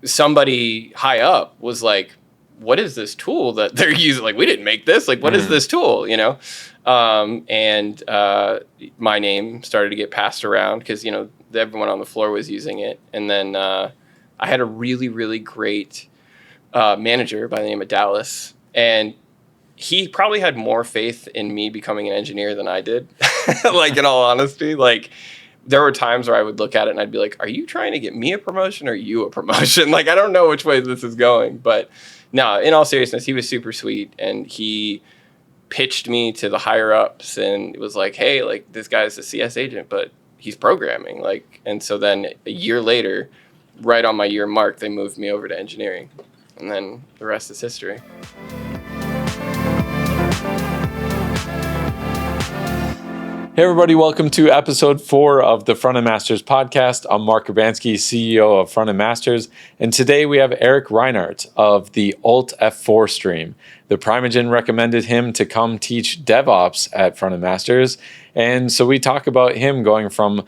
somebody high up was like, what is this tool that they're using? Like, we didn't make this. Like, what is this tool, you know? And my name started to get passed around because, you know, everyone on the floor was using it. And then I had a really, really great manager by the name of Dallas. And he probably had more faith in me becoming an engineer than I did. Like, in all honesty, like, there were times where I would look at it and I'd be like, are you trying to get me a promotion or you a promotion? Like, I don't know which way this is going. But no, in all seriousness, he was super sweet. And he pitched me to the higher ups and it was like, hey, like, this guy's a CS agent, but he's programming. Like, and so then a year later, right on my year mark, they moved me over to engineering. And then the rest is history. Hey everybody, welcome to episode 4 of the Frontend Masters Podcast. I'm Mark Urbanski, CEO of Frontend Masters, and today we have Erik Reinert of the Alt.F4 stream. The Primogen recommended him to come teach DevOps at Frontend Masters, and so we talk about him going from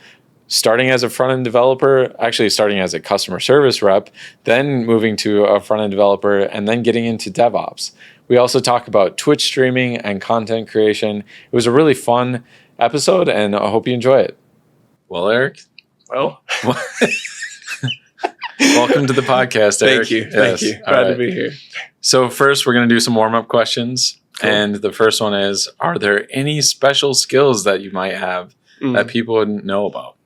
starting as a front-end developer, actually starting as a customer service rep, then moving to a front-end developer, and then getting into DevOps. We also talk about Twitch streaming and content creation. It was a really fun episode, and I hope you enjoy it. Well, Erik. Well, welcome to the podcast, Erik. Thank you. Thank you. Glad to be here. So first, we're going to do some warm-up questions. Cool. And the first one is, are there any special skills that you might have that people wouldn't know about?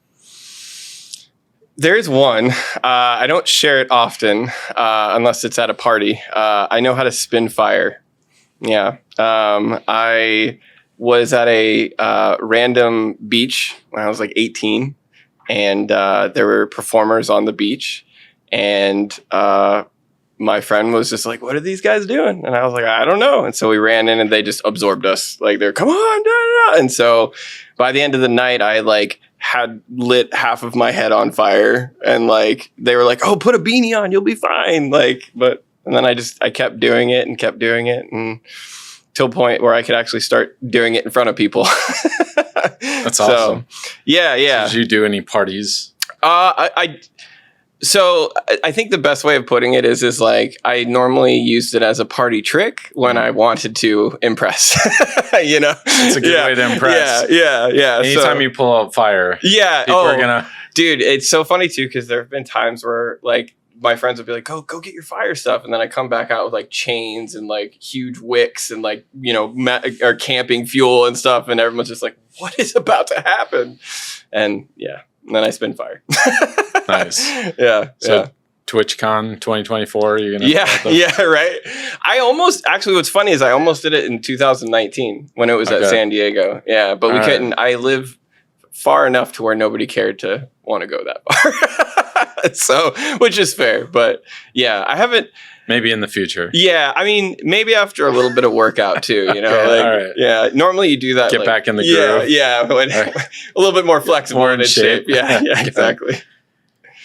There is one. I don't share it often unless it's at a party. I know how to spin fire. Yeah. I was at a random beach when I was like 18, and there were performers on the beach, and my friend was just like, what are these guys doing? And I was like, I don't know. And so we ran in and they just absorbed us. Like, they're, come on, da, da, da. And so by the end of the night, I like had lit half of my head on fire, and like they were like, oh, put a beanie on, you'll be fine. Like, and then I kept doing it and till a point where I could actually start doing it in front of people. That's awesome. Yeah. Did you do any parties? So I think the best way of putting it is like I normally used it as a party trick when I wanted to impress. You know, it's a good way to impress. Yeah. Anytime you pull out fire, people are gonna. Dude, it's so funny too because there have been times where like my friends would be like, go get your fire stuff. And then I come back out with like chains and like huge wicks and like, you know, or camping fuel and stuff. And everyone's just like, what is about to happen? And yeah, and then I spin fire. Nice. Yeah. So TwitchCon 2024, you're going to. Yeah, right. What's funny is I almost did it in 2019 when it was at San Diego. Yeah, but we couldn't. I live far enough to where nobody cared to want to go that far. So, which is fair, but yeah, I haven't. Maybe in the future. Yeah, I mean, maybe after a little bit of workout too. You know, all right. Yeah. Normally you do that. Get back in the groove. Yeah, a little bit more flexible and in shape. Yeah, exactly.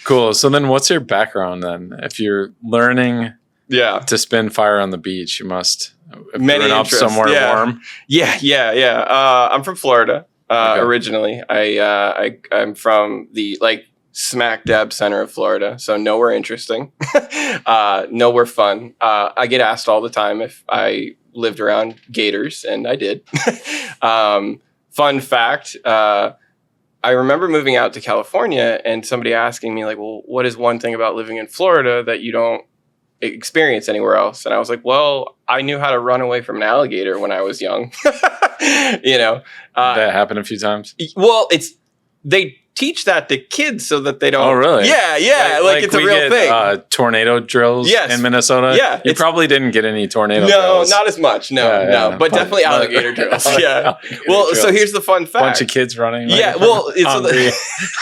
Cool. So then, what's your background then? If you're learning, to spin fire on the beach, you must have grown up somewhere warm. Yeah. I'm from Florida originally. I'm from the smack dab center of Florida, so nowhere interesting, nowhere fun. I get asked all the time if I lived around gators, and I did. Fun fact, I remember moving out to California and somebody asking me like, well, what is one thing about living in Florida that you don't experience anywhere else? And I was like, well, I knew how to run away from an alligator when I was young. You know, that happened a few times. Well, they teach that to kids so that they don't. Oh, really? Yeah. Like it's a real thing. Tornado drills in Minnesota. Yeah. You probably didn't get any tornado drills. No, not as much. No. But definitely alligator drills. Yeah. Well, so here's the fun fact. Bunch of kids running. Yeah. Well, it's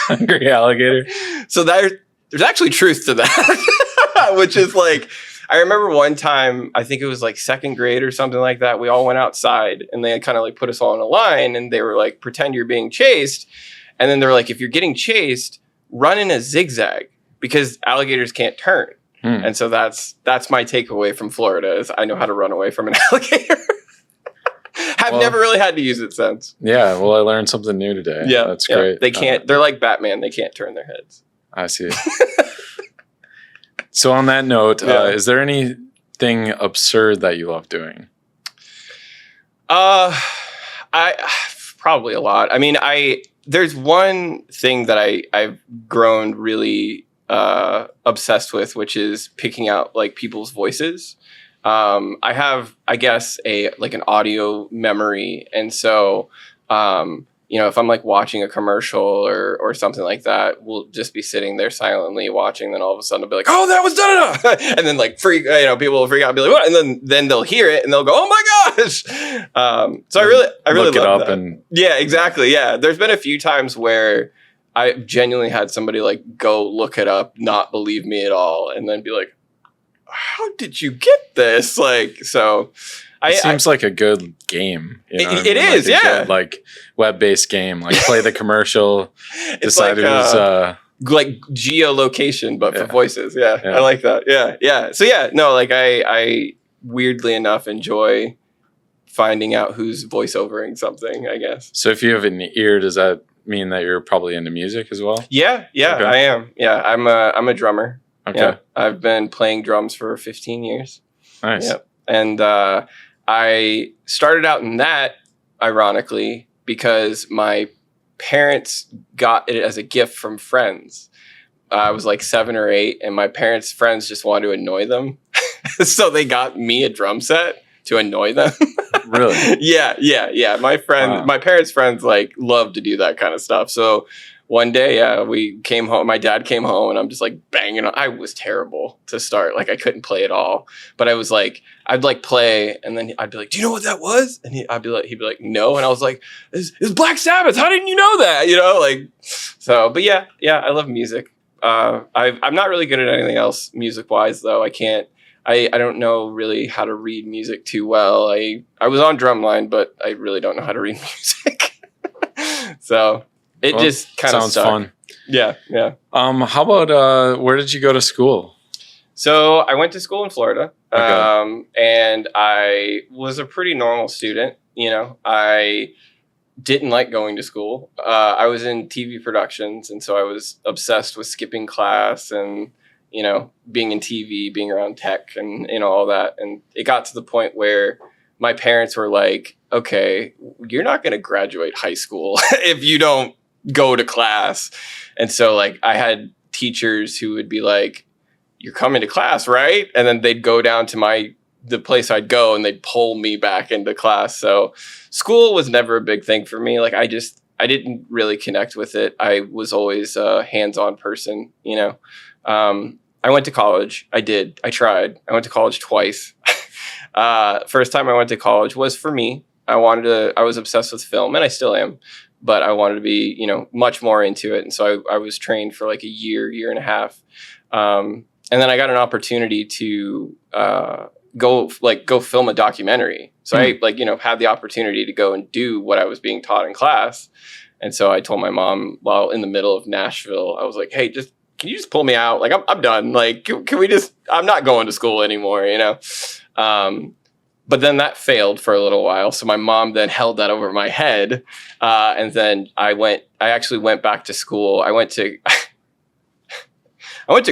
hungry alligator. So there's actually truth to that, which is like, I remember one time, I think it was like second grade or something like that. We all went outside and they kind of like put us all in a line and they were like, pretend you're being chased. And then they're like, if you're getting chased, run in a zigzag because alligators can't turn. And so that's my takeaway from Florida is I know how to run away from an alligator. I've never really had to use it since. Yeah, well, I learned something new today. Yeah, that's great. They can't. They're like Batman. They can't turn their heads. I see. So on that note, Yeah. is there anything absurd that you love doing? I probably a lot. I mean, there's one thing that I've grown really obsessed with, which is picking out like people's voices. I have, I guess, an audio memory, and so if I'm like watching a commercial or something like that, we'll just be sitting there silently watching. Then all of a sudden, I'll be like, "Oh, that was da-da-da," and then like people will freak out, and be like, "What?" And then they'll hear it and they'll go, "Oh my gosh!" So I really look it love up that. and Yeah, exactly. Yeah, there's been a few times where I genuinely had somebody like go look it up, not believe me at all, and then be like, "How did you get this?" Like, so. it seems like a good game. You know what I It mean? is, like a yeah. good, like web-based game. Like play the commercial, It's decide like, who's like geolocation, but for Yeah. voices. Yeah, Yeah. I like that. Yeah. So yeah, no, like I weirdly enough enjoy finding out who's voiceovering something, I guess. So if you have an ear, does that mean that you're probably into music as well? Yeah, Okay. I am. Yeah, I'm a drummer. Okay. Yeah, I've been playing drums for 15 years. Nice. Yep. And I started out in that, ironically, because my parents got it as a gift from friends. I was like 7 or 8, and my parents' friends just wanted to annoy them. So they got me a drum set to annoy them. Really? Yeah. My parents' friends like love to do that kind of stuff. So one day, we came home. My dad came home, and I'm just like banging. I was terrible to start. Like I couldn't play at all. But I was like, I'd like play, and then I'd be like, "Do you know what that was?" And he'd be like, "No." And I was like, "It's Black Sabbath. How didn't you know that?" You know, like so. But yeah, I love music. I'm not really good at anything else music wise, though. I can't. I don't know really how to read music too well. I was on drumline, but I really don't know how to read music. So. It just kind of sounds stuck. fun. Yeah. How about where did you go to school? So I went to school in Florida, Okay. and I was a pretty normal student. You know, I didn't like going to school. I was in TV productions, and so I was obsessed with skipping class and being in TV, being around tech, and all that. And it got to the point where my parents were like, "Okay, you're not going to graduate high school if you don't go to class." And so like I had teachers who would be like, "You're coming to class, right?" And then they'd go down to the place I'd go, and they'd pull me back into class. So school was never a big thing for me. Like I didn't really connect with it. I was always a hands-on person, I went to college. I tried. I went to college twice. First time I went to college was for me. I was obsessed with film, and I still am. But I wanted to be, much more into it. And so I was trained for like a year and a half. And then I got an opportunity to go film a documentary. So I had the opportunity to go and do what I was being taught in class. And so I told my mom while in the middle of Nashville, I was like, "Hey, can you just pull me out? Like, I'm done. Like, can we I'm not going to school anymore, But then that failed for a little while. So my mom then held that over my head. And then I actually went back to school. I went to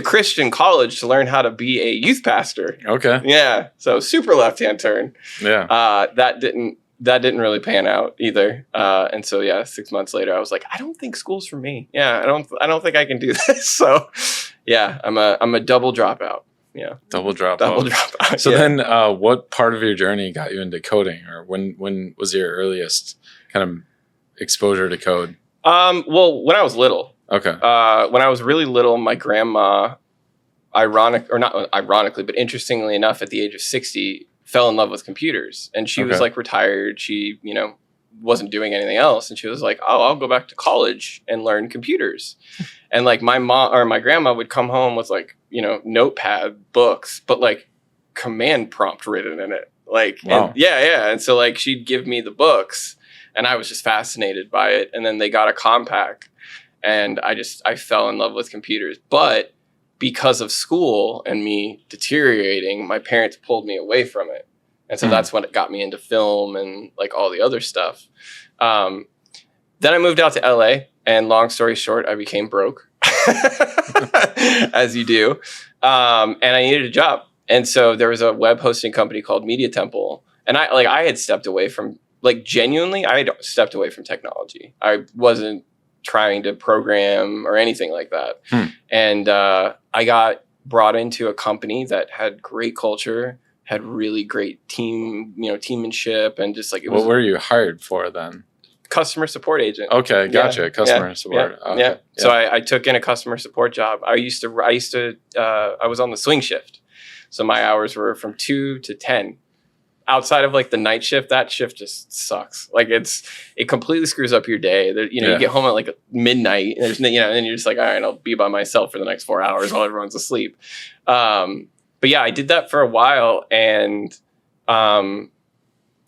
Christian college to learn how to be a youth pastor. Okay. Yeah. So super left-hand turn. Yeah. That didn't really pan out either. And so 6 months later, I was like, I don't think school's for me. Yeah. I don't think I can do this. So yeah, I'm a double dropout. Yeah. Double dropout. So then what part of your journey got you into coding, or when was your earliest kind of exposure to code? Well, when I was little. Okay. When I was really little, my grandma, not ironically, but interestingly enough, at the age of 60, fell in love with computers, and she was like retired. She, wasn't doing anything else. And she was like, "Oh, I'll go back to college and learn computers." And like my mom or my grandma would come home with like, notepad, books, but like command prompt written in it. Like, wow. And, yeah. And so like she'd give me the books, and I was just fascinated by it. And then they got a Compaq, and I fell in love with computers. But because of school and me deteriorating, my parents pulled me away from it. And so that's when it got me into film and like all the other stuff. Then I moved out to LA, and long story short, I became broke, as you do. And I needed a job. And so there was a web hosting company called Media Temple. And I had stepped away from, genuinely, I had stepped away from technology. I wasn't trying to program or anything like that. And I got brought into a company that had great culture, had really great teammanship, and just like, what were you hired for then? Customer support agent. Okay, gotcha. Customer support. Yeah. Okay. Yeah. So I took in a customer support job. I was on the swing shift. So my hours were from 2 to 10. Outside of the night shift, that shift just sucks. It completely screws up your day. You get home at midnight, and and you're just like, all right, I'll be by myself for the next 4 hours while everyone's asleep. But yeah, I did that for a while, and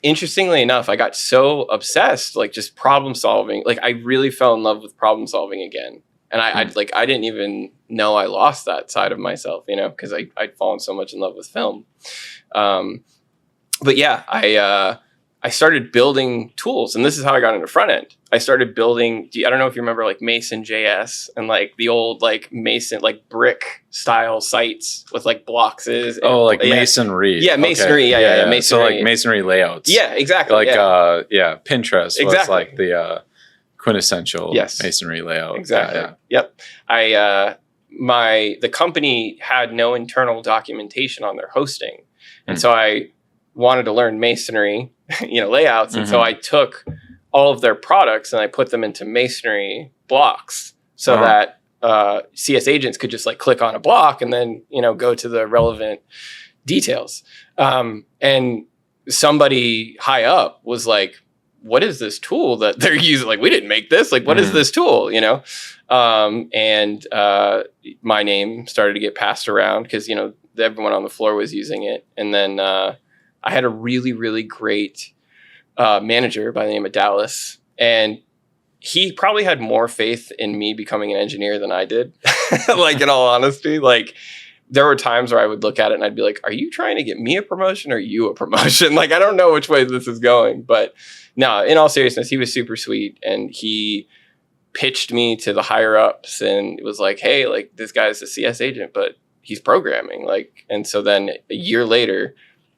interestingly enough, I got so obsessed, just problem solving. I really fell in love with problem solving again. And I didn't even know I lost that side of myself, because I'd fallen so much in love with film. But yeah, I started building tools, and this is how I got into front end. I started building, I don't know if you remember Mason JS and the old Mason, brick style sites with blocks. Masonry. Yeah, masonry. Okay. Yeah. Masonry. So masonry layouts. Yeah, exactly. Pinterest exactly. was the quintessential masonry layout. Exactly. Yep. The company had no internal documentation on their hosting. And so I wanted to learn masonry, layouts. And so I took all of their products and I put them into masonry blocks so that CS agents could just click on a block and then, go to the relevant details. And somebody high up was like, what is this tool that they're using? We didn't make this. What is this tool? And my name started to get passed around because, everyone on the floor was using it. And then I had a really, really great manager by the name of Dallas. And he probably had more faith in me becoming an engineer than I did. In all honesty, there were times where I would look at it and I'd be like, are you trying to get me a promotion or you a promotion? I don't know which way this is going. But no, in all seriousness, he was super sweet. And he pitched me to the higher ups and it was like, hey, this guy's a CS agent, but he's programming. And so then a year later,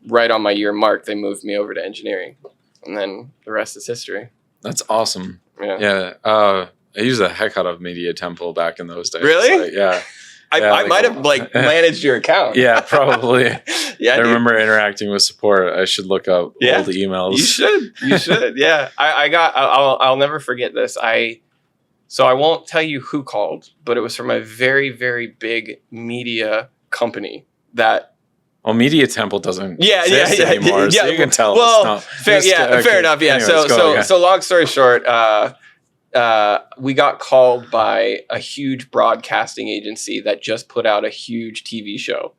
right on my year mark, they moved me over to engineering. And then the rest is history. That's awesome. Yeah. I used the heck out of Media Temple back in those days. Really? Yeah. I might have managed your account. Yeah, probably. I remember interacting with support. I should look up old emails. You should. Yeah. I'll never forget this. So I won't tell you who called, but it was from a very, very big media company that. Well, Media Temple doesn't exist anymore, so you can tell. Well, fair enough. Yeah. Anyways, so long story short, we got called by a huge broadcasting agency that just put out a huge TV show.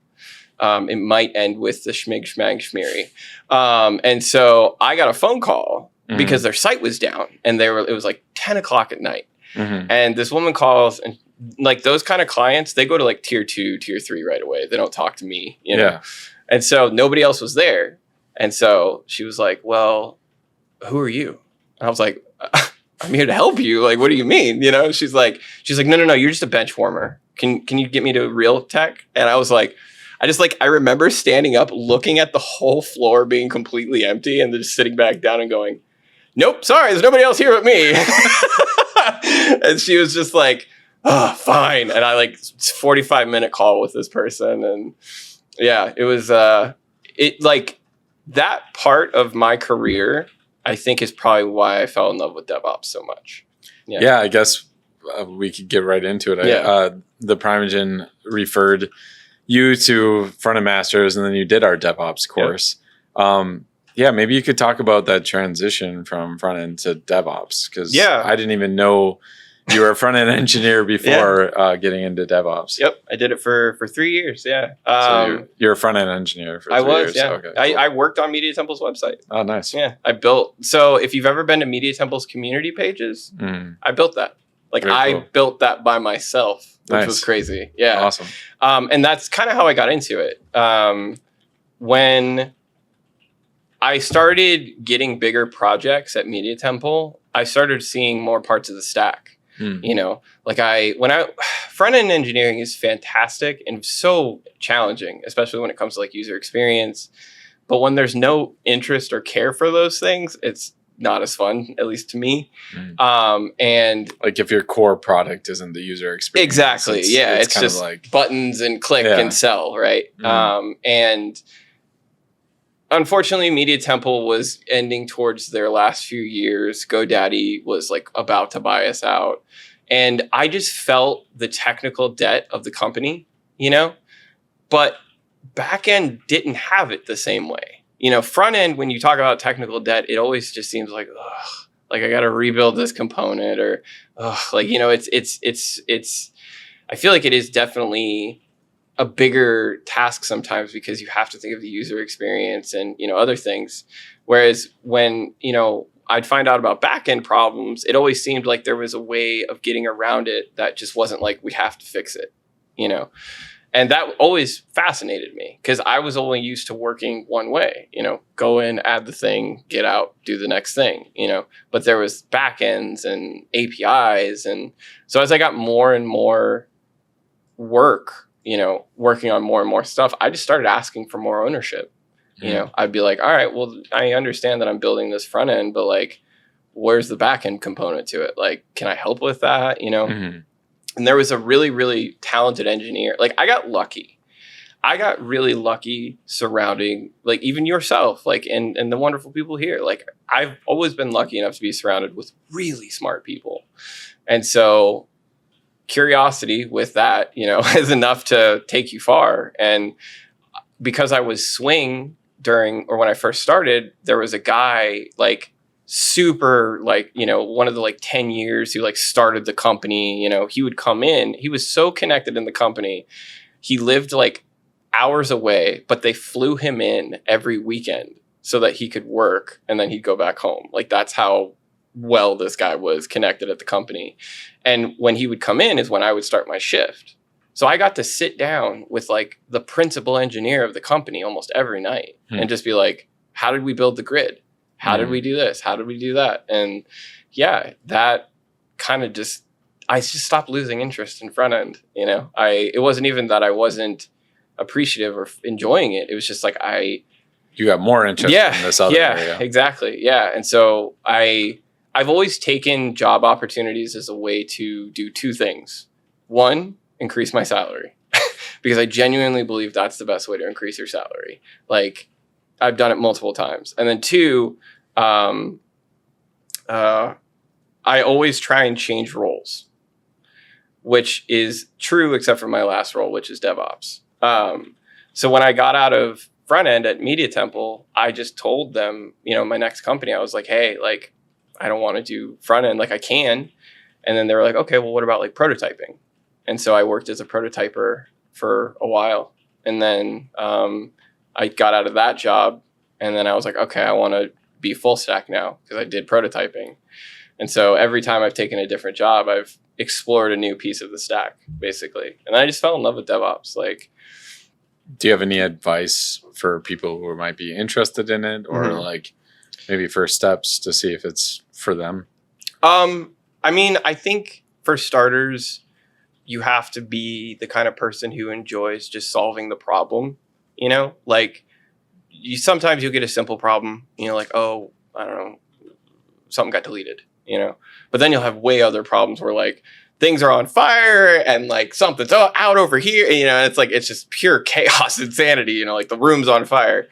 It might end with the schmig schmag schmeary. And so I got a phone call because their site was down and it was 10 o'clock at night. And this woman calls and those kind of clients, they go to tier 2, tier 3 right away. They don't talk to me, know? And so nobody else was there. And so she was like, well, who are you? And I was like, I'm here to help you. What do you mean? She's like, no, you're just a bench warmer. Can you get me to real tech? And I was like, I remember standing up, looking at the whole floor being completely empty and then just sitting back down and going, nope, sorry, there's nobody else here but me. And she was just like, oh, fine. And I 45-minute call with this person. And yeah, it was, that part of my career, I think is probably why I fell in love with DevOps so much. Yeah, I guess we could get right into it. The Primogen referred you to Frontend Masters and then you did our DevOps course. Maybe you could talk about that transition from front end to DevOps because I didn't even know you were a front end engineer before getting into DevOps. Yep, I did it for 3 years. Yeah, so you're a front end engineer for 3 years. Yeah, okay, cool. I worked on Media Temple's website. Oh, nice. Yeah, I built. So if you've ever been to Media Temple's community pages, I built that. I built that by myself, which was crazy. Yeah, awesome. And that's kind of how I got into it. When I started getting bigger projects at Media Temple, I started seeing more parts of the stack. You know, like front end engineering is fantastic and so challenging, especially when it comes to like user experience. But when there's no interest or care for those things, it's not as fun, at least to me. And like if your core product isn't the user experience. Exactly. It's kind just of like buttons and click and sell, right? And unfortunately, Media Temple was ending towards their last few years. GoDaddy was like about to buy us out. And I just felt the technical debt of the company, you know, but Backend didn't have it the same way. You know, front end, when you talk about technical debt, it always just seems like, ugh, like I got to rebuild this component, or like, you know, it's, I feel like it is definitely a bigger task sometimes because you have to think of the user experience and, you know, other things. Whereas when, you know, I'd find out about backend problems, it always seemed like there was a way of getting around it that just wasn't like, we have to fix it, you know? And that always fascinated me because I was only used to working one way, you know, go in, add the thing, get out, do the next thing, you know, but there was backends and APIs. And so as I got more and more work, you know, working on more and more stuff, I just started asking for more ownership. You know, I'd be like, all right, well, I understand that I'm building this front end, but like, where's the back end component to it? Like, can I help with that? You know? And there was a really, really talented engineer. Like, I got lucky. I got really lucky surrounding, like, even yourself, like, and the wonderful people here. Like, I've always been lucky enough to be surrounded with really smart people. And so curiosity with that, you know, is enough to take you far. And because I was swing when I first started, there was a guy like super, like, you know, one of the like 10 years who like started the company, you know, he would come in, he was so connected in the company. He lived like hours away, but they flew him in every weekend so that he could work and then he'd go back home. Like, that's how well this guy was connected at the company. And when he would come in is when I would start my shift. So I got to sit down with like the principal engineer of the company almost every night and just be like, how did we build the grid? How did we do this? How did we do that? And yeah, that kind of I just stopped losing interest in front end. You know, it wasn't even that I wasn't appreciative or enjoying it. It was just like you got more interest in this other area. Yeah, exactly. Yeah. And so I've always taken job opportunities as a way to do two things. One, increase my salary because I genuinely believe that's the best way to increase your salary. Like, I've done it multiple times. And then two, I always try and change roles, which is true except for my last role, which is DevOps. So when I got out of front end at Media Temple, I just told them, you know, my next company, I was like, hey, like, I don't want to do front end. Like, I can. And then they were like, okay, well, what about like prototyping? And so I worked as a prototyper for a while. And then I got out of that job. And then I was like, okay, I want to be full stack now because I did prototyping. And so every time I've taken a different job, I've explored a new piece of the stack, basically. And I just fell in love with DevOps. Like, do you have any advice for people who might be interested in it, or like maybe first steps to see if it's for them? I mean, I think for starters, you have to be the kind of person who enjoys just solving the problem, you know, like sometimes you'll get a simple problem, you know, like, oh, I don't know, something got deleted, you know, but then you'll have way other problems where like things are on fire and like something's out over here, you know, it's like, it's just pure chaos, insanity, you know, like the room's on fire.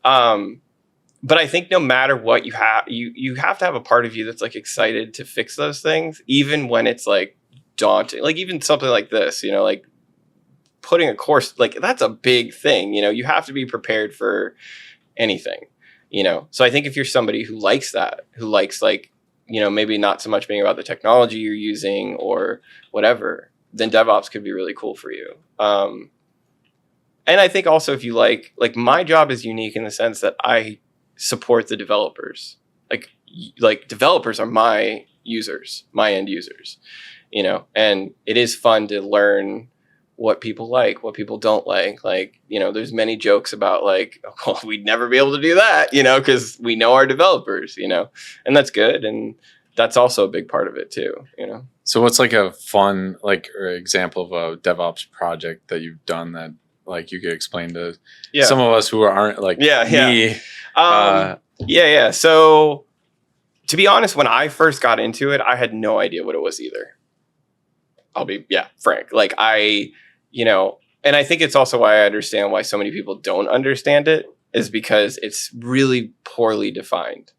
But I think no matter what you have to have a part of you that's like excited to fix those things, even when it's like daunting, like even something like this, you know, like putting a course, like that's a big thing, you know, you have to be prepared for anything, you know? So I think if you're somebody who likes that, who likes like, you know, maybe not so much being about the technology you're using or whatever, then DevOps could be really cool for you. And I think also if you like my job is unique in the sense that I support the developers. Like developers are my users, my end users, you know, and it is fun to learn what people like, what people don't like. Like, you know, there's many jokes about like, well, we'd never be able to do that, you know, because we know our developers, you know, and that's good. And that's also a big part of it too, you know. So what's like a fun or example of a DevOps project that you've done that you could explain to some of us who aren't me? So to be honest, when I first got into it, I had no idea what it was either. I'll be frank. And I think it's also why I understand why so many people don't understand it, is because it's really poorly defined.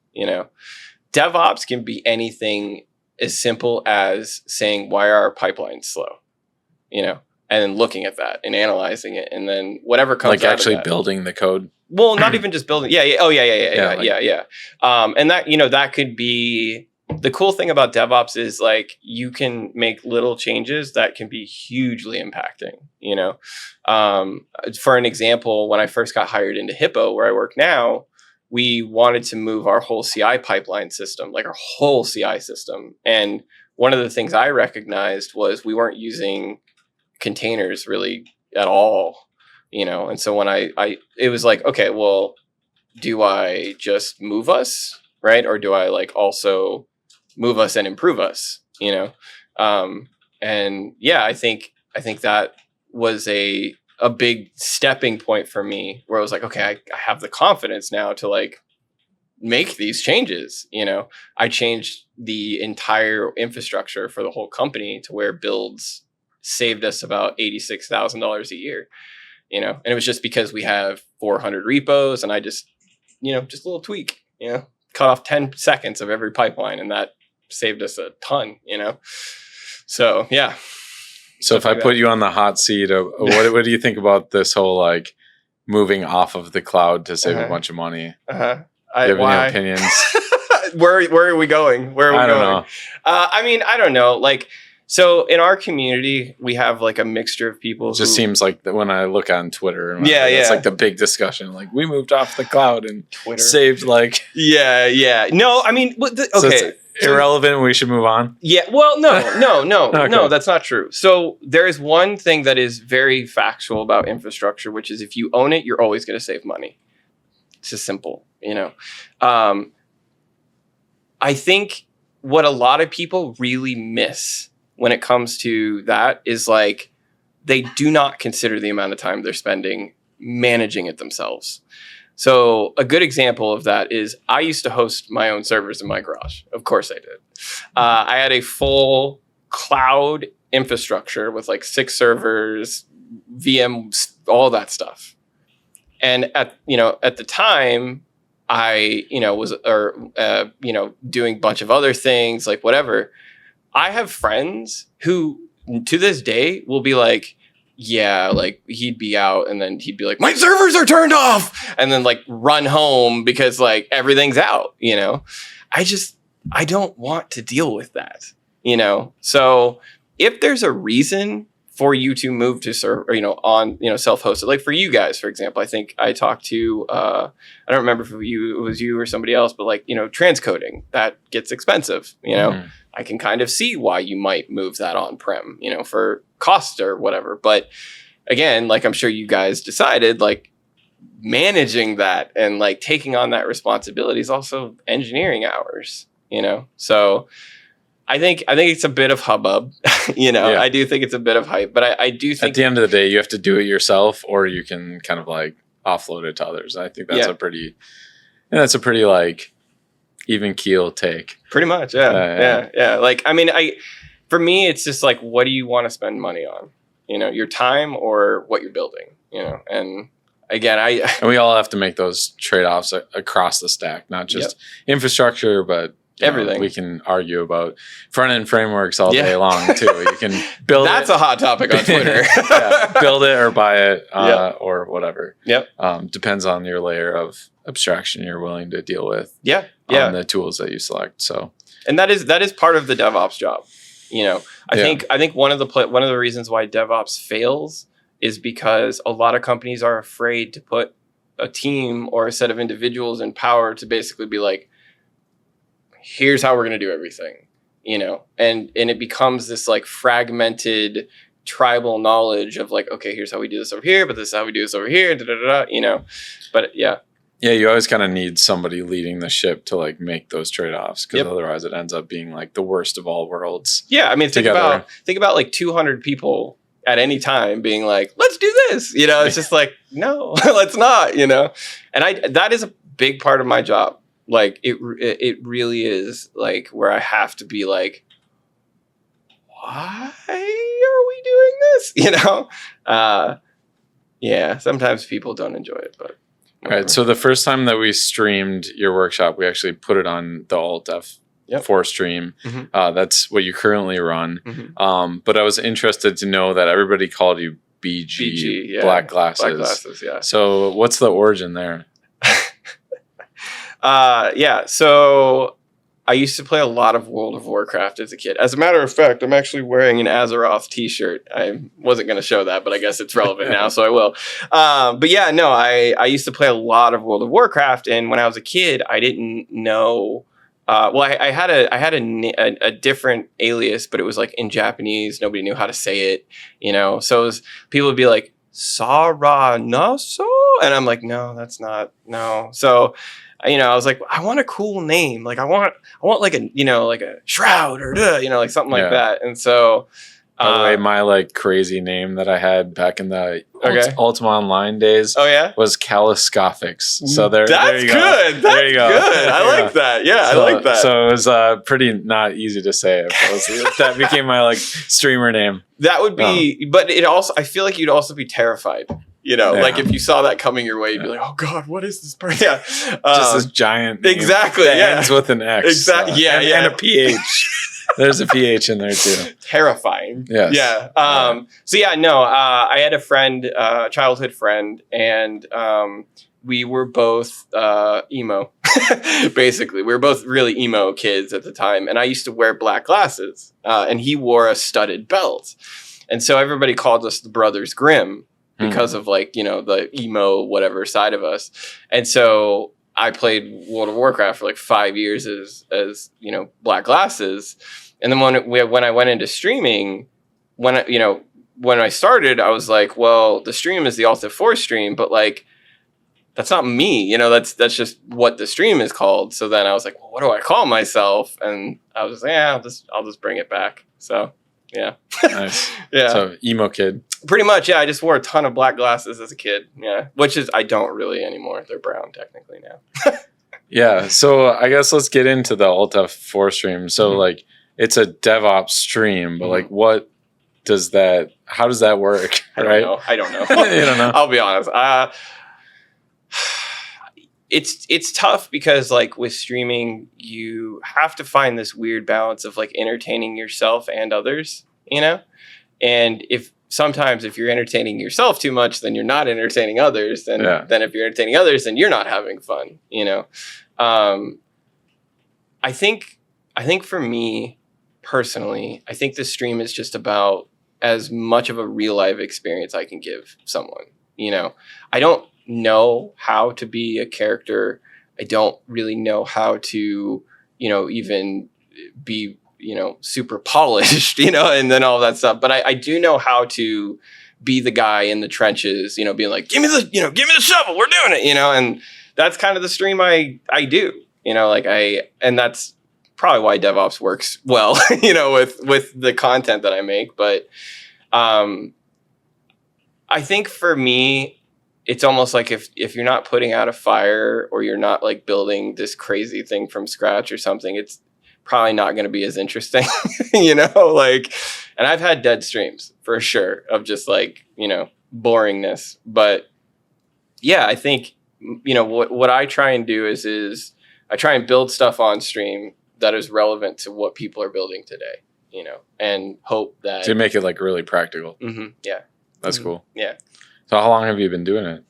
DevOps can be anything as simple as saying, why are our pipelines slow? And then looking at that and analyzing it, and then whatever comes out actually of that. building the code. Well, not even just building. Yeah. And that, that could be the cool thing about DevOps is you can make little changes that can be hugely impacting, for an example, when I first got hired into Hippo, where I work now, we wanted to move our whole CI pipeline system, our whole CI system. And one of the things I recognized was we weren't using containers really at all, And so when it was okay, well, do I just move us, right? Or do I also move us and improve us, And I think that was a big stepping point for me, where I was okay, I have the confidence now to make these changes. I changed the entire infrastructure for the whole company to where builds saved us about $86,000 a year, and it was just because we have 400 repos, and I just a little tweak, cut off 10 seconds of every pipeline, and that saved us a ton, So, yeah. So if I put you on the hot seat, what do you think about this whole moving off of the cloud to save a bunch of money? Do you have any opinions? Where are we going? I don't know. I don't know. So in our community, we have a mixture of people. It just seems like when I look on Twitter, it's the big discussion. We moved off the cloud and Twitter saved Yeah. No, okay. So irrelevant. We should move on. Yeah. Well, no, Okay. No, that's not true. So there is one thing that is very factual about infrastructure, which is if you own it, you're always going to save money. It's just simple, I think what a lot of people really miss when it comes to that is they do not consider the amount of time they're spending managing it themselves. So a good example of that is I used to host my own servers in my garage. Of course I did. I had a full cloud infrastructure with 6 servers, VMs, all that stuff. And at the time I, was, doing a bunch of other things, whatever. I have friends who to this day will be he'd be out and then he'd be my servers are turned off, and then run home because everything's out, I don't want to deal with that, So if there's a reason for you to move to serve, on, self-hosted, for you guys, for example, I think I talked to, I don't remember if it was you or somebody else, but transcoding, that gets expensive, I can kind of see why you might move that on-prem, for cost or whatever. But again, I'm sure you guys decided, managing that and taking on that responsibility is also engineering hours, So I think it's a bit of hubbub, I do think it's a bit of hype, but I do think at the end of the day, you have to do it yourself, or you can kind of offload it to others. I think that's a pretty even keel take. Pretty much. Yeah. For me, it's just what do you want to spend money on? Your time or what you're building, and again, and we all have to make those trade-offs across the stack, not just infrastructure, but everything. We can argue about front-end frameworks all day long too. You can build That's a hot topic on Twitter. Build it or buy it, or whatever. Yep. Depends on your layer of abstraction you're willing to deal with. On the tools that you select. So, and that is part of the DevOps job. I think one of the reasons why DevOps fails is because a lot of companies are afraid to put a team or a set of individuals in power to basically be here's how we're going to do everything, and it becomes this fragmented tribal knowledge of okay, here's how we do this over here, but this is how we do this over here, but yeah. Yeah, you always kind of need somebody leading the ship to like make those trade-offs, because otherwise it ends up being like the worst of all worlds. Yeah, I mean, think about like 200 people at any time being like, let's do this. You know, it's just like, no, let's not, you know. And that is a big part of my job. Like it really is like where I have to be like, why are we doing this? You know? Yeah, sometimes people don't enjoy it, but all right. So the first time that we streamed your workshop, we actually put it on the Alt F4 stream. Mm-hmm. That's what you currently run. Mm-hmm. But I was interested to know that everybody called you BG, Black Glasses. Black Glasses, yeah. So what's the origin there? Yeah. So I used to play a lot of World of Warcraft as a kid. As a matter of fact, I'm actually wearing an Azeroth t-shirt. I wasn't going to show that, but I guess it's relevant now, so I will. But yeah, no, I used to play a lot of World of Warcraft, and when I was a kid, I didn't know. I had a different alias, but it was like in Japanese. Nobody knew how to say it, you know. So people would be like Saranaso, and I'm like, no, that's not no. So. You know, I was like, I want a cool name. Like, I want like a, you know, like a Shroud or, you know, like something like that. And so, by the way, my like crazy name that I had back in the Ultima Online days, was Caliscophix. So there you go. Good. There you go. Good. I like that. Yeah, I like that. So it was pretty not easy to say it. That became my like streamer name. That would be, but it also, I feel like you'd also be terrified. You know, like if you saw that coming your way, you'd be like, "Oh God, what is this person?" Yeah, just this giant name exactly. That ends with an X. Exactly. And a PH. There's a PH in there too. Terrifying. Yes. Yeah. So yeah, no. I had a friend, childhood friend, and we were both emo. Basically, we were both really emo kids at the time, and I used to wear black glasses, and he wore a studded belt, and so everybody called us the Brothers Grimm. Because of like, you know, the emo whatever side of us. And so I played World of Warcraft for like 5 years as you know, Black Glasses. And then when I went into streaming, when I started, I was like, well, the stream is the Alt F4 stream, but like that's not me, you know, that's just what the stream is called. So then I was like, well, what do I call myself? And I was like, yeah, I'll just bring it back. So yeah. Nice. Yeah. So emo kid. Pretty much, yeah. I just wore a ton of black glasses as a kid. Yeah. Which is, I don't really anymore. They're brown technically now. Yeah. So I guess let's get into the Alt F4 stream. So like it's a DevOps stream, but like how does that work? I don't know. You don't know? I'll be honest. It's tough because like with streaming, you have to find this weird balance of like entertaining yourself and others, you know? And sometimes if you're entertaining yourself too much, then you're not entertaining others. Then if you're entertaining others, then you're not having fun, you know? I think for me personally, I think the stream is just about as much of a real life experience I can give someone, you know? I don't know how to be a character. I don't really know how to, you know, even be, you know, super polished, you know, and then all that stuff. But I do know how to be the guy in the trenches, you know, being like, give me the shovel, we're doing it, you know, and that's kind of the stream I do, you know, like and that's probably why DevOps works well, you know, with the content that I make. But I think for me, it's almost like if you're not putting out a fire or you're not like building this crazy thing from scratch or something, it's probably not going to be as interesting, you know, like, and I've had dead streams for sure of just like, you know, boringness. But yeah, I think, you know, what I try and do is I try and build stuff on stream that is relevant to what people are building today, you know, and hope that. So you make it like really practical. Mm-hmm, yeah. That's cool. Yeah. So how long have you been doing it?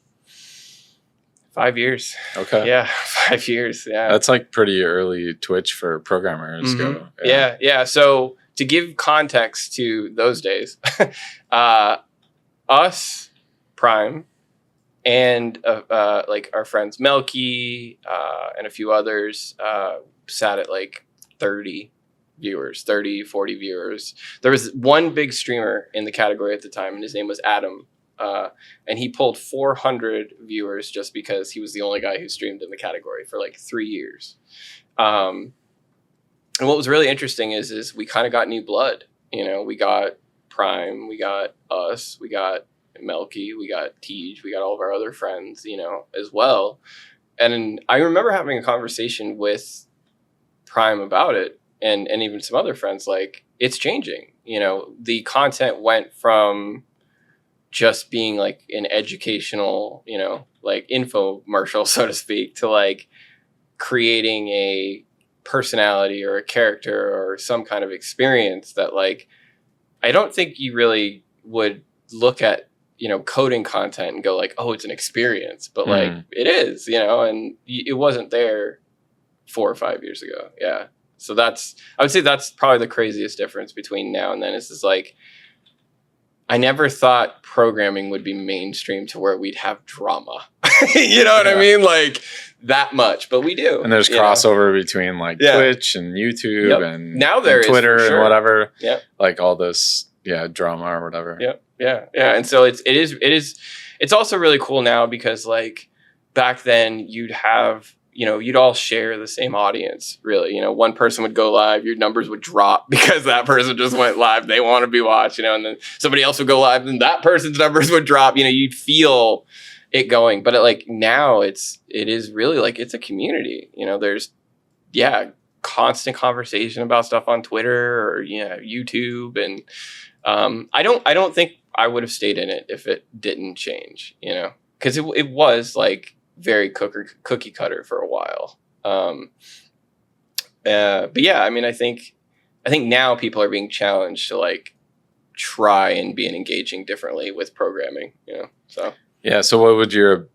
5 years. Okay. Yeah, 5 years. Yeah. That's like pretty early Twitch for programmers. Mm-hmm. Yeah. So to give context to those days, us, Prime, and like our friends Melky and a few others sat at like 30 viewers, 30, 40 viewers. There was one big streamer in the category at the time, and his name was Adam. and he pulled 400 viewers just because he was the only guy who streamed in the category for like 3 years. And what was really interesting is we kind of got new blood. We got Prime, we got us, we got Melky, we got Tej, we got all of our other friends, as well. And I remember having a conversation with Prime about it, and even some other friends, like, it's changing. The content went from just being like an educational, like infomercial, so to speak, to like creating a personality or a character or some kind of experience that, like, I don't think you really would look at, coding content and go like, oh, it's an experience, but like it is, and it wasn't there 4 or 5 years ago. Yeah. So I would say that's probably the craziest difference between now and then. Is like, I never thought programming would be mainstream to where we'd have drama. You know what I mean? Like that much, but we do. And there's crossover between like Twitch and YouTube and now there and Twitter is, and whatever. Yeah. Like all this, drama or whatever. Yep. Yeah. And so it's also really cool now because like back then you'd have, you'd all share the same audience, really. One person would go live, your numbers would drop because that person just went live. They want to be watched, and then somebody else would go live and that person's numbers would drop. You'd feel it going. But now it is really like it's a community. There's, constant conversation about stuff on Twitter or, YouTube. And I don't think I would have stayed in it if it didn't change, because it was like very cookie cutter for a while. But yeah, I mean, I think now people are being challenged to like try and be engaging differently with programming, so. Yeah. So what would your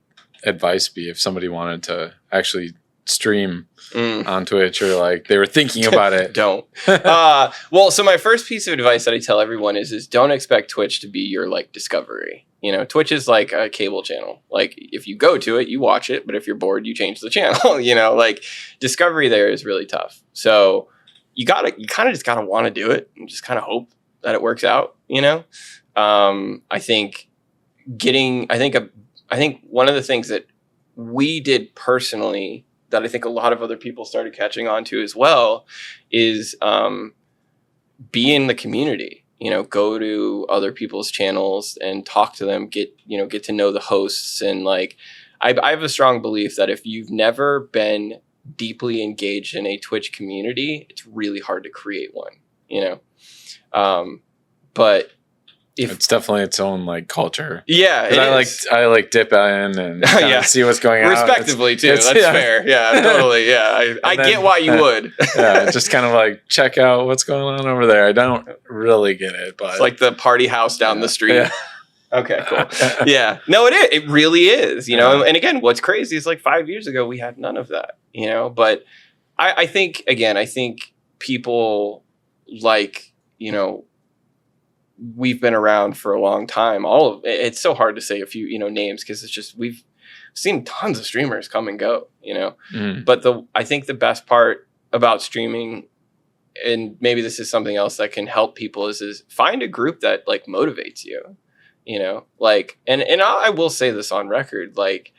advice be if somebody wanted to actually stream on Twitch, or like they were thinking about it? Don't. Well, so my first piece of advice that I tell everyone is don't expect Twitch to be your like discovery. Twitch is like a cable channel. Like if you go to it, you watch it, but if you're bored, you change the channel. Like discovery there is really tough. So you kind of just gotta want to do it and just kind of hope that it works out. I think one of the things that we did personally that I think a lot of other people started catching on to as well is be in the community. Go to other people's channels and talk to them, get to know the hosts. And like, I have a strong belief that if you've never been deeply engaged in a Twitch community, it's really hard to create one, but it's definitely its own like culture. Yeah, I like dip in and see what's going on. Respectively too. That's fair. Yeah, totally. Yeah, I get why you would. Just kind of like check out what's going on over there. I don't really get it, but it's like the party house down the street. Yeah. Okay, cool. Yeah, no, it is. It really is. And again, what's crazy is like 5 years ago we had none of that. But I think people like we've been around for a long time. It's so hard to say a few, names because it's just, we've seen tons of streamers come and go, but I think the best part about streaming, and maybe this is something else that can help people is find a group that like motivates you, like, and I will say this on record, like,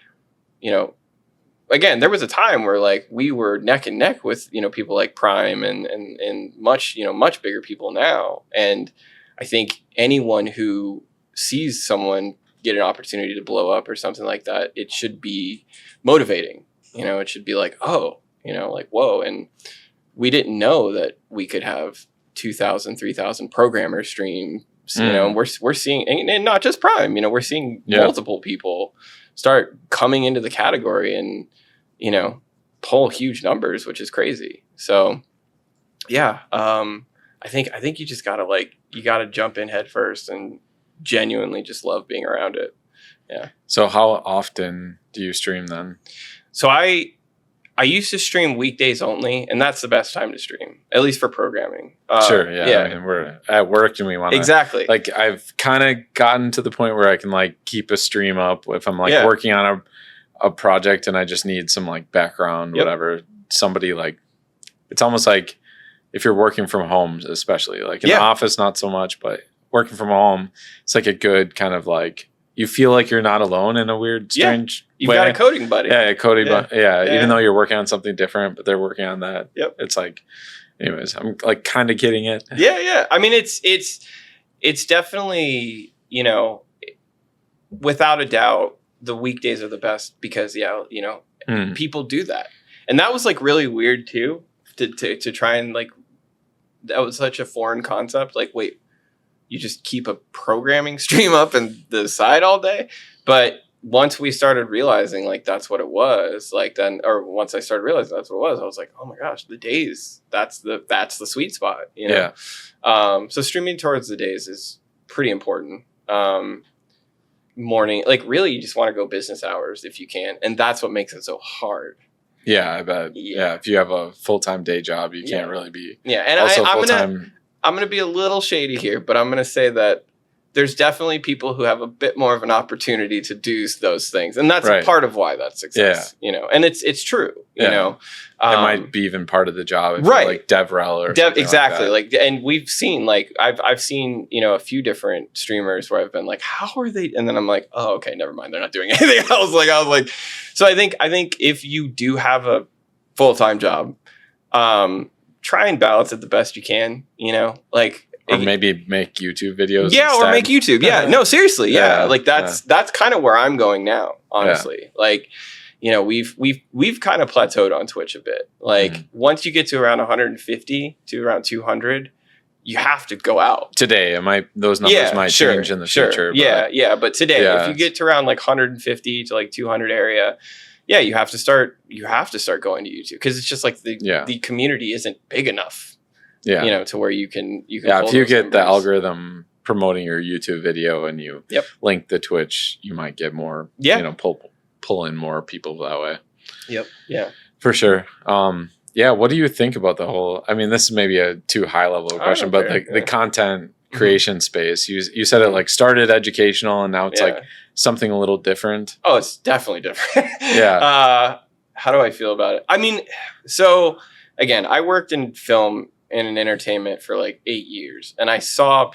again, there was a time where like we were neck and neck with, people like Prime and much, much bigger people now. And I think anyone who sees someone get an opportunity to blow up or something like that, it should be motivating. It should be like, oh, like, whoa. And we didn't know that we could have 2,000, 3,000 programmers stream, and we're seeing, and not just Prime, we're seeing multiple people start coming into the category and, pull huge numbers, which is crazy. So yeah, I think you just gotta you gotta jump in head first and genuinely just love being around it. Yeah. So how often do you stream then? So I used to stream weekdays only, and that's the best time to stream, at least for programming. Sure. Yeah. I mean, we're at work and we want to exactly. Like I've kind of gotten to the point where I can like keep a stream up if I'm like working on a project and I just need some like background, whatever. Somebody like, it's almost like, if you're working from home, especially like in the office, not so much, but working from home, it's like a good kind of like you feel like you're not alone in a weird, strange You've way. got a coding buddy. Yeah, a coding buddy. Yeah, Yeah. even though you're working on something different, but they're working on that. Yep. It's like, anyways, I'm like kind of getting it. Yeah. I mean, it's definitely, you know, without a doubt, the weekdays are the best because, you know, people do that. And that was like really weird too, to try and like, that was such a foreign concept. Like, wait, you just keep a programming stream up and the side all day? But once we started realizing like that's what it was, like then, or once I started realizing that's what it was, I was like, oh my gosh, the days, that's the sweet spot, you know? Yeah. So streaming towards the days is pretty important. Morning, like really you just want to go business hours if you can. And that's what makes it so hard. Yeah, I bet. Yeah. If you have a full-time day job, you can't really be. Yeah. And also I'm going to be a little shady here, but I'm going to say that there's definitely people who have a bit more of an opportunity to do those things. And that's part of why that's success, you know, and it's true, you know. It might be even part of the job. If like DevRel or exactly. Like, and we've seen, like, I've seen, you know, a few different streamers where I've been like, how are they? And then I'm like, oh, okay, never mind. They're not doing anything else. I was like, so I think if you do have a full-time job, try and balance it the best you can, you know, like, or maybe make YouTube videos. Yeah, instead. Or make YouTube. Yeah, no, seriously. Yeah, like that's kind of where I'm going now. Honestly, like, you know, we've kind of plateaued on Twitch a bit. Like once you get to around 150 to around 200, you have to go out. Today, those numbers might change in the future. But but today, if you get to around like 150 to like 200 area, yeah, you have to start going to YouTube because it's just like the community isn't big enough. Yeah, you know, to where you can. Yeah, if you get the algorithm promoting your YouTube video and you link the Twitch, you might get more. Yeah, you know, pull in more people that way. Yep. Yeah, for sure. Yeah, what do you think about the whole? I mean, this is maybe a too high level question, but the content creation space. You said it like started educational and now it's like something a little different. Oh, it's definitely different. Yeah. How do I feel about it? I mean, so again, I worked in film and in entertainment for like 8 years. And I saw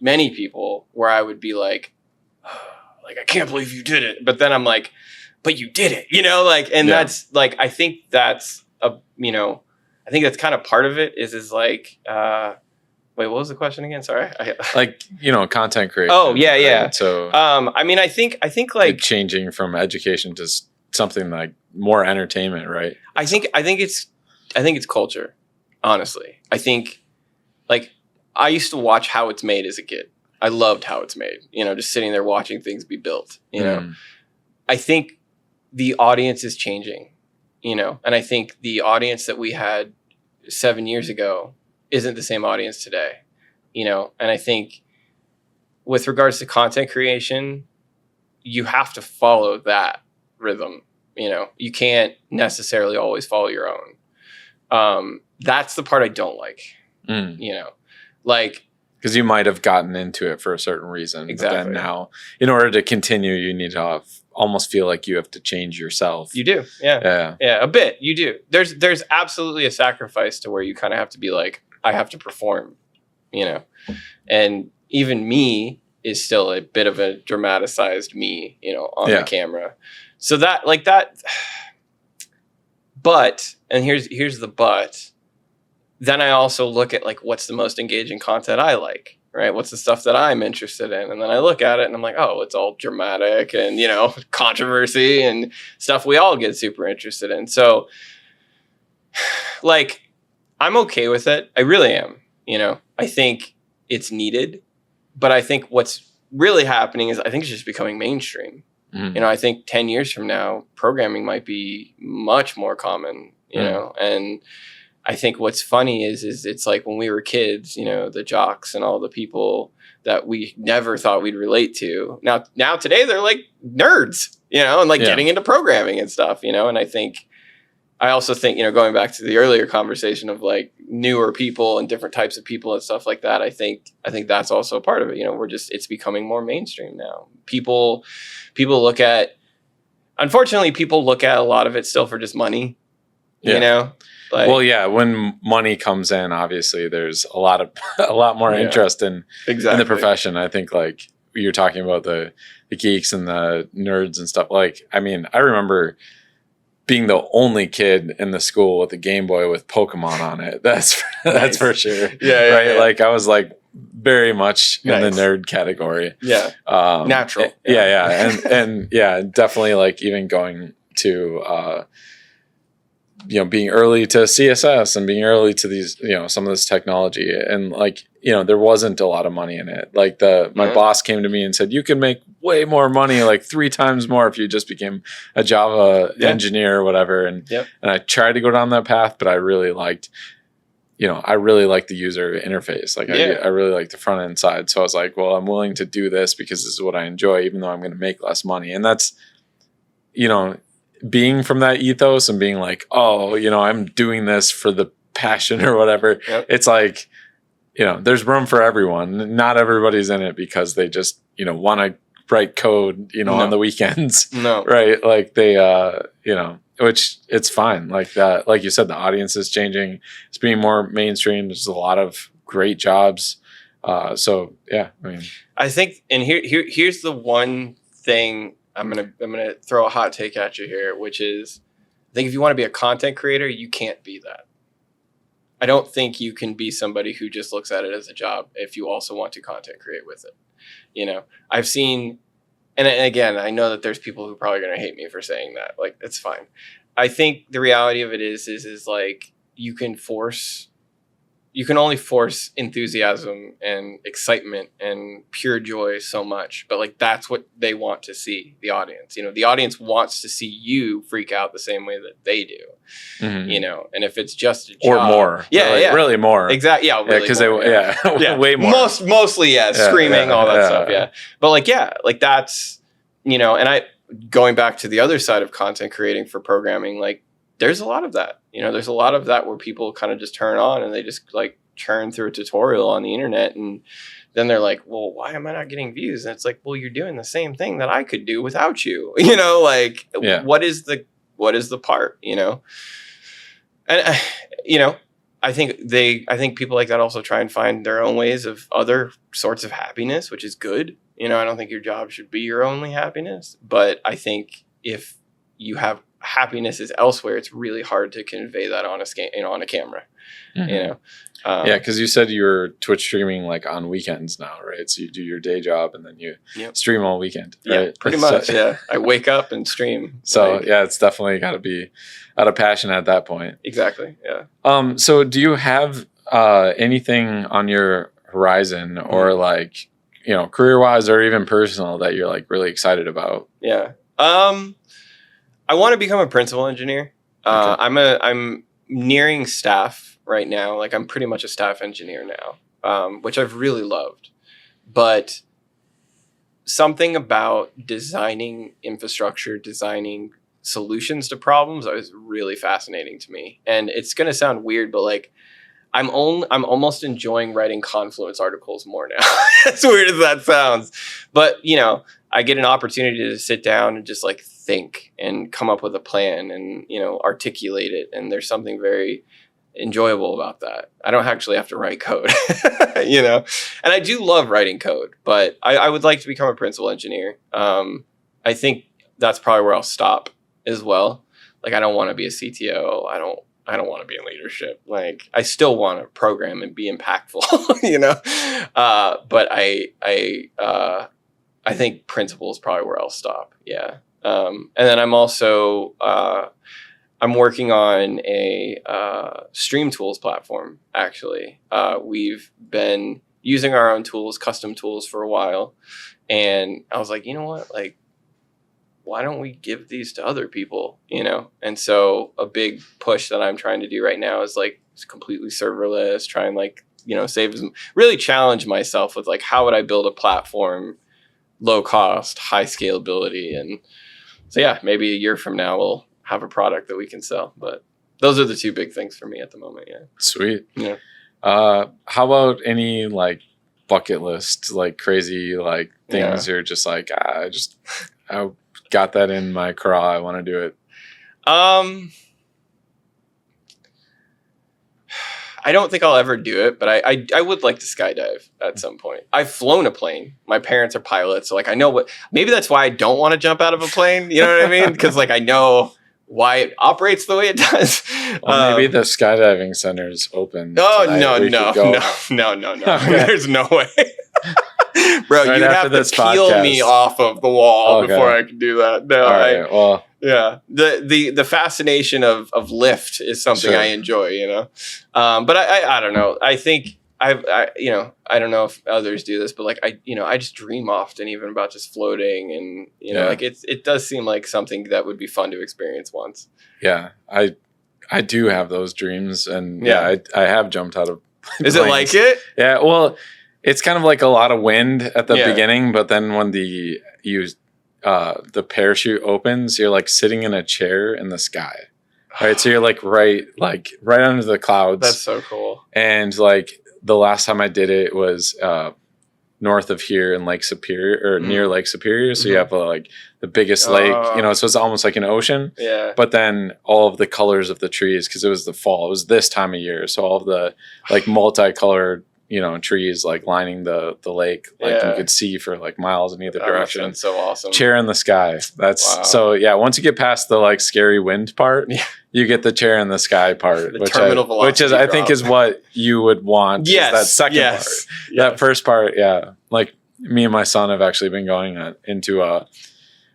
many people where I would be like, I can't believe you did it. But then I'm like, but you did it, you know, like, and that's like, I think that's kind of part of it is like, wait, what was the question again? Sorry. Like, you know, content creation. Oh yeah. Yeah. Right? So, I mean, I think like changing from education to something like more entertainment, right? I think it's culture. Honestly, I think like I used to watch how it's made as a kid. I loved how it's made, you know, just sitting there watching things be built, you know. I think the audience is changing, you know, and I think the audience that we had 7 years ago isn't the same audience today, you know, and I think with regards to content creation, you have to follow that rhythm, you know, you can't necessarily always follow your own. That's the part I don't like, you know, like. Because you might have gotten into it for a certain reason. Exactly. But then now, in order to continue, you need to almost feel like you have to change yourself. You do. Yeah. Yeah, a bit. You do. There's absolutely a sacrifice to where you kind of have to be like, I have to perform, you know. And even me is still a bit of a dramatized me, you know, on the camera. So that, like that. But, and here's the but. Then I also look at like what's the most engaging content I like, right? What's the stuff that I'm interested in? And then I look at it and I'm like, oh, it's all dramatic and, you know, controversy and stuff we all get super interested in. So like, I'm okay with it. I really am, you know, I think it's needed, but I think what's really happening is I think it's just becoming mainstream. You know, I think 10 years from now, programming might be much more common, you know, and I think what's funny is it's like when we were kids, you know, the jocks and all the people that we never thought we'd relate to. Now today they're like nerds, you know, and like getting into programming and stuff, you know. And I also think, you know, going back to the earlier conversation of like newer people and different types of people and stuff like that, I think that's also a part of it. You know, it's becoming more mainstream now. Unfortunately, people look at a lot of it still for just money, you know. Like, well, yeah, when money comes in, obviously there's a lot more interest in the profession. I think like you're talking about the geeks and the nerds and stuff. Like, I mean, I remember being the only kid in the school with a Game Boy with Pokemon on it. That's for sure. Right. Yeah. Like, I was like very much in the nerd category. Yeah. Natural. And yeah, definitely like even going to, being early to CSS and being early to these, some of this technology, and like, there wasn't a lot of money in it. Like my boss came to me and said, you can make way more money, like 3 times more if you just became a Java engineer or whatever. And I tried to go down that path, but I really liked, the user interface. Like I really like the front end side. So I was like, well, I'm willing to do this because this is what I enjoy, even though I'm going to make less money. And that's, being from that ethos and being like, oh, I'm doing this for the passion or whatever. It's like, there's room for everyone. Not everybody's in it because they just, want to write code, on the weekends. No. Right. Like they, which it's fine. Like that, like you said, the audience is changing. It's being more mainstream. There's a lot of great jobs. So yeah, I mean, I think, and here's the one thing I'm gonna throw a hot take at you here, which is, I think if you want to be a content creator, you can't be that. I don't think you can be somebody who just looks at it as a job if you also want to content create with it. I've seen, and again, I know that there's people who are probably going to hate me for saying that. Like, that's fine. I think the reality of it is like you can only force enthusiasm and excitement and pure joy so much, but like that's what they want to see, the audience. The audience wants to see you freak out the same way that they do. And if it's just a job, or more, really more, exactly, really, because way more, mostly, screaming, all that stuff, but like that's and I going back to the other side of content creating for programming, like there's a lot of that. There's a lot of that where people kind of just turn on and they just like churn through a tutorial on the internet, and then they're like, well, why am I not getting views? And it's like, well, you're doing the same thing that I could do without you. What is the part? And I think people like that also try and find their own ways of other sorts of happiness, which is good. I don't think your job should be your only happiness, but I think if you have happiness is elsewhere, it's really hard to convey that on a camera. Because you said you're Twitch streaming like on weekends now, right? So you do your day job and then you stream all weekend, right? Yeah, pretty much. I wake up and stream. So it's definitely got to be out of passion at that point. Exactly. Yeah. So do you have anything on your horizon or like career wise or even personal that you're like really excited about? Yeah. I want to become a principal engineer. Okay. I'm nearing staff right now. Like I'm pretty much a staff engineer now, which I've really loved. But something about designing infrastructure, designing solutions to problems is really fascinating to me. And it's going to sound weird, but like I'm almost enjoying writing Confluence articles more now. As weird as that sounds. But, I get an opportunity to sit down and just like think and come up with a plan and, articulate it. And there's something very enjoyable about that. I don't actually have to write code, and I do love writing code, but I would like to become a principal engineer. I think that's probably where I'll stop as well. Like, I don't want to be a CTO. I don't want to be in leadership. Like, I still want to program and be impactful, but I think principal is probably where I'll stop. Yeah. And then I'm also, I'm working on a stream tools platform, actually. We've been using our own tools, custom tools for a while. And I was like, you know what? Like, why don't we give these to other people, And so a big push that I'm trying to do right now is like completely serverless, try and like, really challenge myself with like, how would I build a platform, low cost, high scalability. And so, yeah, maybe a year from now we'll have a product that we can sell. But those are the two big things for me at the moment. Yeah. Sweet. Yeah. How about any like bucket list, like crazy, like things you're just like, I got that in my craw. I want to do it. I don't think I'll ever do it, but I would like to skydive at some point. I've flown a plane. My parents are pilots, so like I know maybe that's why I don't want to jump out of a plane. You know what I mean? Because like I know why it operates the way it does. Well, maybe the skydiving center's open. Oh, no. Okay. There's no way. Bro, right, you'd have to peel me off of the wall before I could do that. No, all right, well, yeah. The fascination of lift is something I enjoy, you know. But I don't know. I think I don't know if others do this, but like I just dream often even about just floating, and like it does seem like something that would be fun to experience once. Yeah, I do have those dreams, and I have jumped out of planes. Is it like it? Yeah, well, it's kind of like a lot of wind at the beginning, but then when the parachute opens, you're like sitting in a chair in the sky. Right? So you're like right under the clouds. That's so cool. And like the last time I did it was north of here in Lake Superior, or near Lake Superior. So you have like the biggest lake, so it's almost like an ocean. Yeah. But then all of the colors of the trees, because it was the fall, it was this time of year. So all of the like multicolored, trees like lining the lake, like you could see for like miles in either direction. That's so awesome. Chair in the sky. That's so once you get past the like scary wind part, you get the chair in the sky part, which I think is what you would want. Yes. That second part. Yes. That first part, like me and my son have actually been going into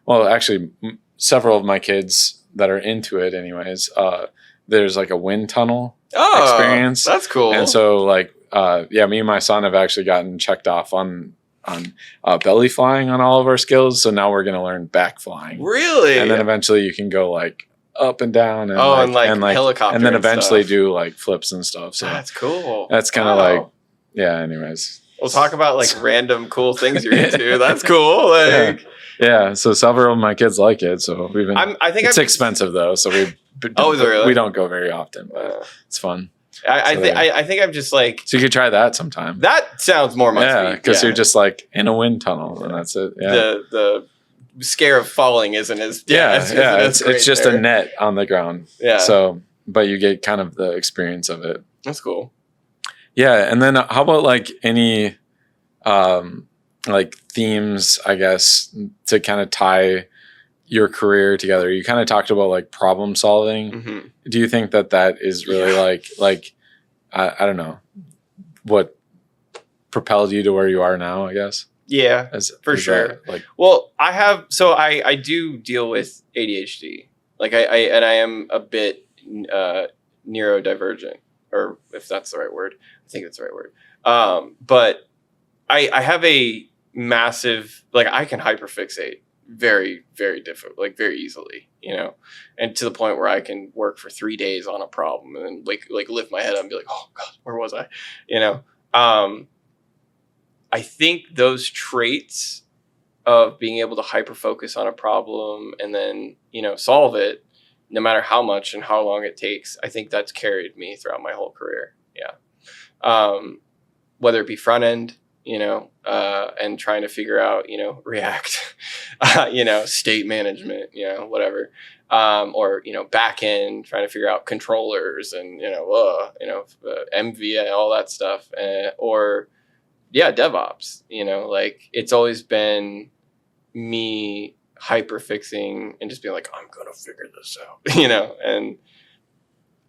actually several of my kids that are into it anyways. There's like a wind tunnel experience. That's cool. And so like me and my son have actually gotten checked off on belly flying on all of our skills. So now we're going to learn back flying. Really? And then eventually you can go like up and down and helicopter and then eventually do like flips and stuff. So that's cool. That's kind of like, anyways. We'll talk about like random cool things you're into. That's cool. Like, so several of my kids like it. So we've been, it's expensive though. So we don't go very often, but it's fun. I think I'm just like, so you could try that sometime. That sounds more my speed. Because you're just like in a wind tunnel and that's it. Yeah. The scare of falling isn't as it's just a net on the ground. Yeah. So, but you get kind of the experience of it. That's cool. Yeah, and then how about like any like themes, I guess, to kind of tie your career together? You kind of talked about like problem solving. Mm-hmm. Do you think that is really like I don't know, what propelled you to where you are now, I guess? Yeah, for sure. Well, I do deal with ADHD. Like I am a bit neurodivergent, or if that's the right word. I think that's the right word. But I have a massive, like I can hyperfixate very, very difficult, like very easily, and to the point where I can work for 3 days on a problem and then like lift my head up and be like, oh God, where was I? I think those traits of being able to hyperfocus on a problem and then, solve it, no matter how much and how long it takes, I think that's carried me throughout my whole career. Yeah. Whether it be front end, and trying to figure out, React, state management, whatever. Or, back end, trying to figure out controllers and, MV, all that stuff. Or DevOps, like it's always been me hyperfixing and just being like, I'm going to figure this out, and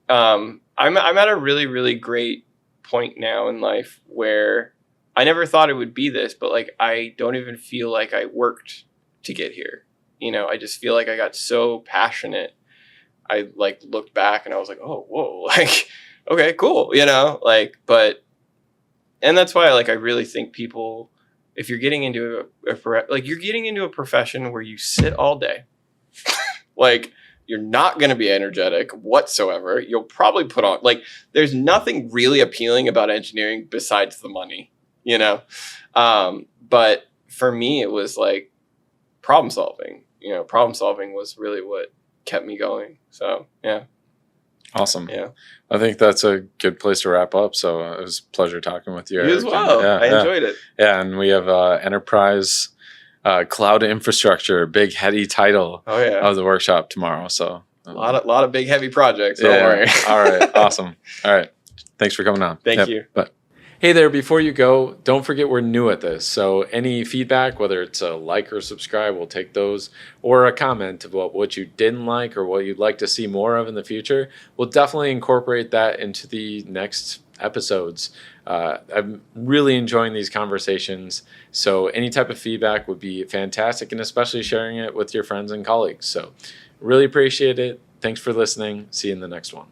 I'm at a really, really great point now in life where I never thought it would be this, but like I don't even feel like I worked to get here. I just feel like I got so passionate. I like looked back and I was like, oh, whoa, like, okay, cool, and that's why like I really think people, if you're getting into you're getting into a profession where you sit all day, like you're not going to be energetic whatsoever. You'll probably put on there's nothing really appealing about engineering besides the money, but for me it was like problem solving. Problem solving was really what kept me going. So yeah. Awesome. Yeah. I think that's a good place to wrap up. So it was a pleasure talking with you, Erik. You as well. I enjoyed it. Yeah. And we have enterprise cloud infrastructure, big heady title of the workshop tomorrow. So a lot of big heavy projects. Don't worry. All right. Awesome. All right. Thanks for coming on. Thank you. But hey there, before you go, don't forget we're new at this. So any feedback, whether it's a like or subscribe, we'll take those, or a comment about what you didn't like or what you'd like to see more of in the future. We'll definitely incorporate that into the next episodes. I'm really enjoying these conversations. So any type of feedback would be fantastic, and especially sharing it with your friends and colleagues. So really appreciate it. Thanks for listening. See you in the next one.